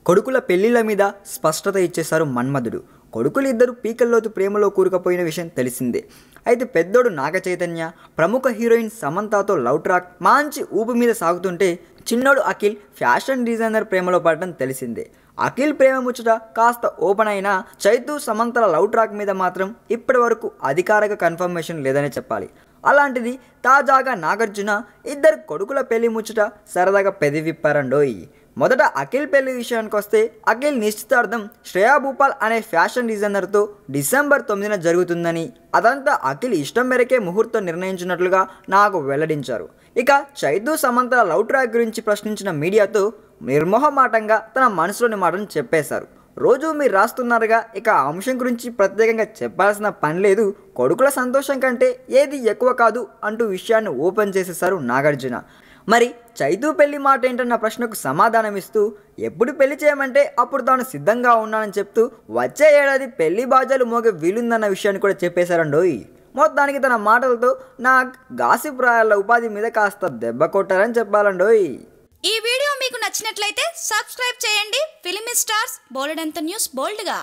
కొడుకుల పెళ్లిళ్ల మీద స్పష్టత ఇచ్చేశారు మన్మధుడు. కొడుకులిద్దరూ పీకల్లోతు ప్రేమలో కూరుకుపోయిన విషయం తెలిసిందే. అయితే పెద్దోడు నాగ చైతన్య ప్రముఖ హీరోయిన్ సమంతతో లవ్ ట్రాక్ మంచి ఊపు మీద సాగుతుంటే, చిన్నోడు అఖిల్ ఫ్యాషన్ డిజైనర్ ప్రేమలో పడడం తెలిసిందే. అఖిల్ ప్రేమ ముచ్చట కాస్త ఓపెన్ అయినా చైతు సమంతల లవ్ ట్రాక్ మీద మాత్రం ఇప్పటి వరకు అధికారిక కన్ఫర్మేషన్ లేదనే చెప్పాలి. అలాంటిది తాజాగా నాగార్జున ఇద్దరు కొడుకుల పెళ్లి ముచ్చట సరదాగా పెదవిప్పారండోయ్. మొదట అఖిల్ పెళ్లి విషయానికి వస్తే, అఖిల్ నిశ్చితార్థం శ్రేయా భూపాల్ అనే ఫ్యాషన్ డిజైనర్తో డిసెంబర్ 9న జరుగుతుందని, అదంతా అఖిల్ ఇష్టం మేరకే ముహూర్తం నిర్ణయించినట్లుగా నాకు వెల్లడించారు. ఇక చైతు సమంతల లవ్ ట్రాక్ గురించి ప్రశ్నించిన మీడియాతో నిర్మోహమాటంగా తన మనసులోని మాటను చెప్పేశారు. రోజు మీరు రాస్తున్నారుగా, ఇక ఆ అంశం గురించి ప్రత్యేకంగా చెప్పాల్సిన పని లేదు, కొడుకుల సంతోషం కంటే ఏది ఎక్కువ కాదు అంటూ విషయాన్ని ఓపెన్ చేసేశారు నాగార్జున. మరి చైతు పెళ్లి మాట ఏంటన్న ప్రశ్నకు సమాధానమిస్తూ, ఎప్పుడు పెళ్లి చేయమంటే అప్పుడు తాను సిద్ధంగా ఉన్నానని చెప్తూ వచ్చే ఏడాది పెళ్లి బాజాలు మోగే వీలుందన్న విషయాన్ని కూడా చెప్పేశారండోయ్. మొత్తానికి తన మాటలతో నాగ్ గాసిప్ రాయాల ఉపాధి మీద కాస్త దెబ్బ కొట్టారని చెప్పాలండోయ్. ఈ వీడియో మీకు నచ్చినట్లయితే సబ్స్క్రైబ్ చేయండి. ఫిలిమి స్టార్స్ బోలెడంత న్యూస్ బోల్డ్గా.